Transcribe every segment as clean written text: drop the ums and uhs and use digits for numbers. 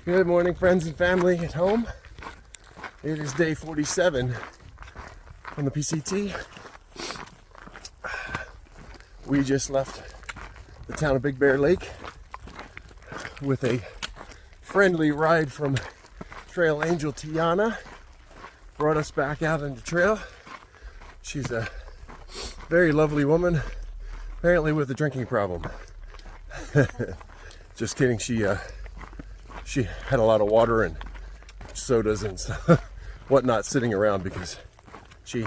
Good morning, friends and family at home. It is day 47 on the PCT. We just left the town of Big Bear Lake with a friendly ride from Trail Angel Tiana. Brought us back out on the trail. She's a very lovely woman, apparently with a drinking problem. Just kidding, she had a lot of water and sodas and stuff, whatnot sitting around because she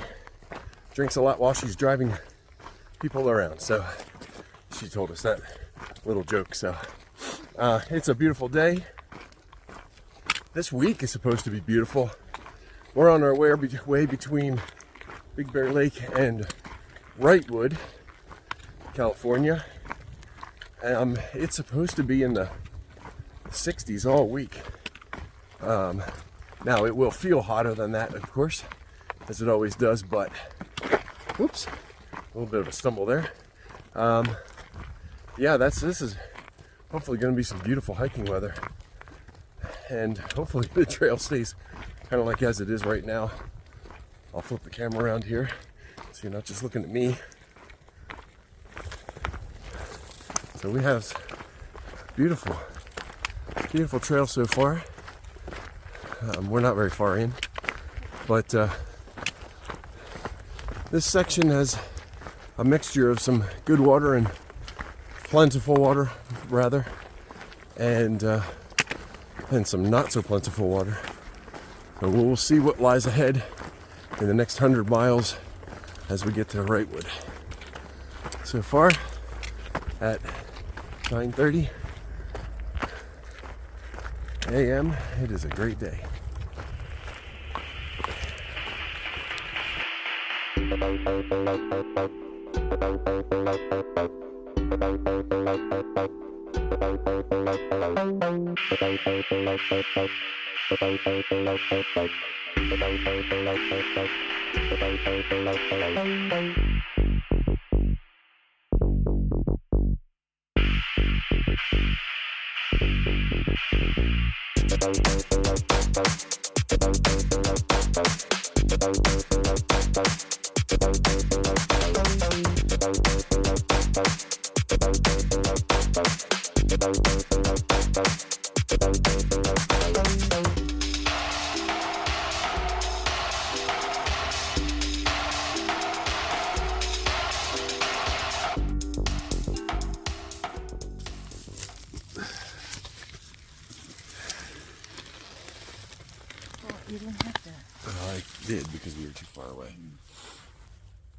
drinks a lot while she's driving people around. So she told us that little joke. So it's a beautiful day. This week is supposed to be beautiful. We're on our way between Big Bear Lake and Wrightwood, California. It's supposed to be in the 60s all week. Now it will feel hotter than that, of course, as it always does, but whoops, a little bit of a stumble there. Yeah, this is hopefully going to be some beautiful hiking weather, and hopefully the trail stays kind of like as it is right now. I'll flip the camera around here so you're not just looking at me. So we have beautiful trail so far. We're not very far in, but this section has a mixture of some good water and plentiful water, rather, and some not so plentiful water. So we'll see what lies ahead in the next 100 miles as we get to Wrightwood. So far, at 9:30 a.m., it is a great day. You didn't have to. I did because we were too far away.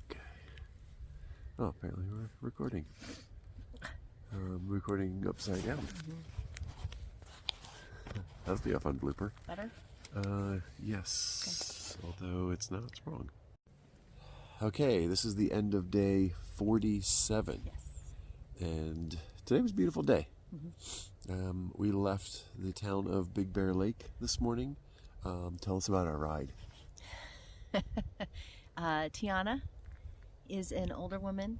Okay. Oh, apparently we're recording. Recording upside down. That'll be a fun blooper. Better? Yes. Okay. Although it's not, it's wrong. Okay, this is the end of day 47. Yes. And today was a beautiful day. Mm-hmm. We left the town of Big Bear Lake this morning. Tell us about our ride. Tiana is an older woman.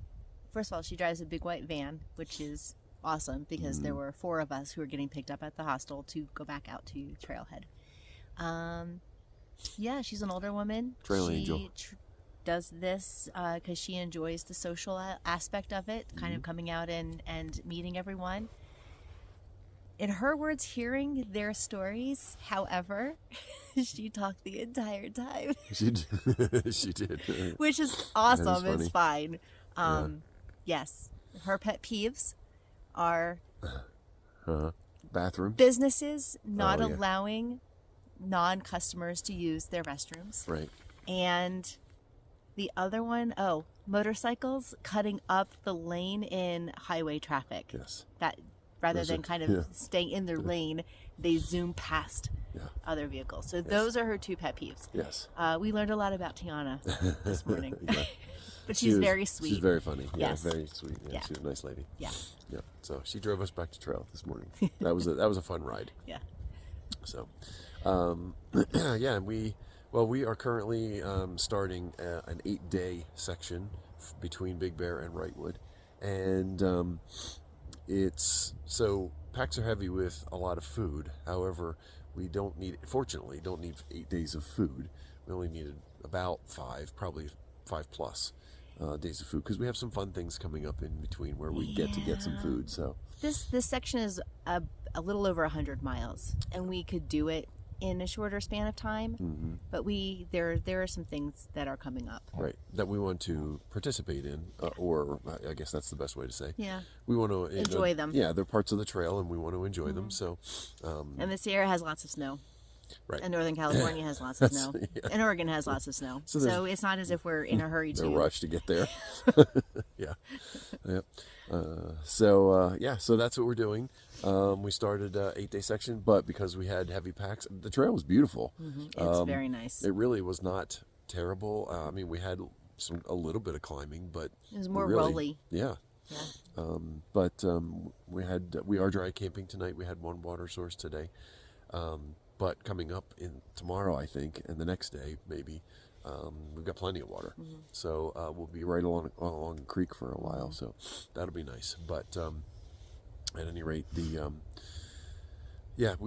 First of all, she drives a big white van, which is awesome because there were 4 of us who were getting picked up at the hostel to go back out to Trailhead. Yeah, she's an older woman. Trail Angel. She does this because she enjoys the social aspect of it, kind of coming out and meeting everyone. In her words, hearing their stories, however, she talked the entire time. She did. Which is awesome. That is it's fine. Yes. Her pet peeves are bathrooms. Businesses not allowing non-customers to use their restrooms. Right. And the other one, motorcycles cutting up the lane in highway traffic. Yes. That rather than kind of staying in their lane, they zoom past other vehicles. So those are her 2 pet peeves. Yes. We learned a lot about Tiana this morning. But she's very sweet. She's very funny. Yes. Yeah, very sweet. Yeah, she's a nice lady. Yeah. Yeah. So she drove us back to trail this morning. That was a fun ride. Yeah. So, yeah, we are currently starting an 8-day section between Big Bear and Wrightwood, and it's so packs are heavy with a lot of food. However, we fortunately, don't need 8 days of food. We only needed about 5, probably 5 plus days of food, because we have some fun things coming up in between where we get to get some food. So this section is a little over 100 miles, and we could do it in a shorter span of time, but there are some things that are coming up, right, that we want to participate in, or I guess that's the best way to say. Yeah, we want to enjoy them. Yeah, they're parts of the trail, and we want to enjoy them. So, and the Sierra has lots of snow. Right. And Northern California has lots of snow. Yeah. And Oregon has lots of snow. So it's not as if we're in a hurry to rush to get there. Yeah. Yep. So that's what we're doing. We started 8-day section, but because we had heavy packs, the trail was beautiful. It's very nice. It really was not terrible. I mean, we had a little bit of climbing, but it was more rolly. Yeah. But we are dry camping tonight. We had one water source today. But coming up in tomorrow, I think, and the next day, maybe, we've got plenty of water. So we'll be right along the creek for a while. So that'll be nice. But at any rate, we have an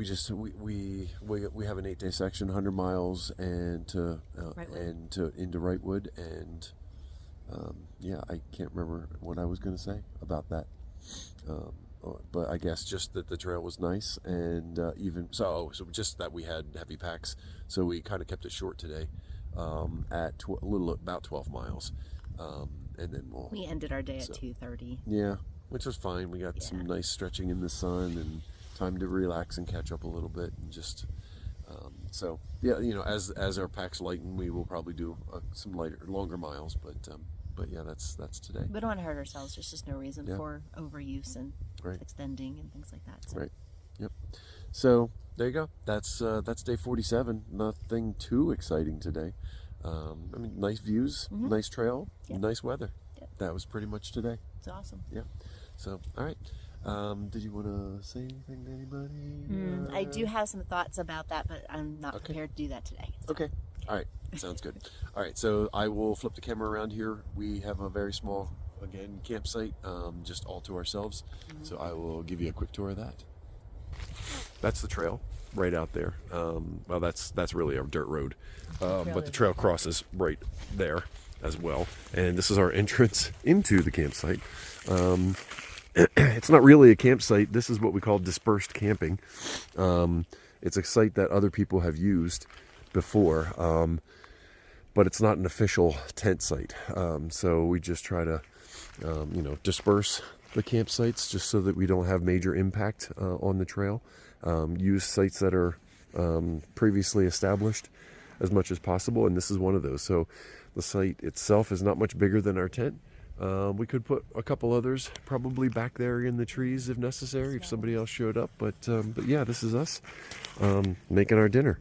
8-day section, 100 miles, and into Wrightwood, and I can't remember what I was going to say about that. But I guess just that the trail was nice, and so just that we had heavy packs, so we kind of kept it short today, at about 12 miles, and then we ended our day at 2:30. Yeah, which was fine. We got some nice stretching in the sun and time to relax and catch up a little bit, and just as our packs lighten, we will probably do some longer miles, but yeah, that's today. We don't want to hurt ourselves. There's just no reason for overuse and extending and things like that. So. Right. Yep. So there you go. That's day 47. Nothing too exciting today. I mean, nice views, nice trail, nice weather. Yep. That was pretty much today. It's awesome. Yeah. So all right. Did you want to say anything to anybody? I do have some thoughts about that, but I'm not prepared to do that today. So. Okay. All right. Sounds good. All right. So I will flip the camera around here. We have a very small, again, campsite, just all to ourselves. So I will give you a quick tour of that. That's the trail right out there. Well, that's really a dirt road, but the trail crosses right there as well. And this is our entrance into the campsite. It's not really a campsite. This is what we call dispersed camping. It's a site that other people have used before, but it's not an official tent site. So we just try to, disperse the campsites just so that we don't have major impact on the trail. Use sites that are previously established as much as possible, and this is one of those. So the site itself is not much bigger than our tent. We could put a couple others probably back there in the trees if necessary, if somebody else showed up. But yeah, this is us making our dinner.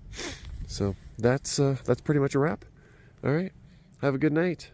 So that's pretty much a wrap. All right. Have a good night.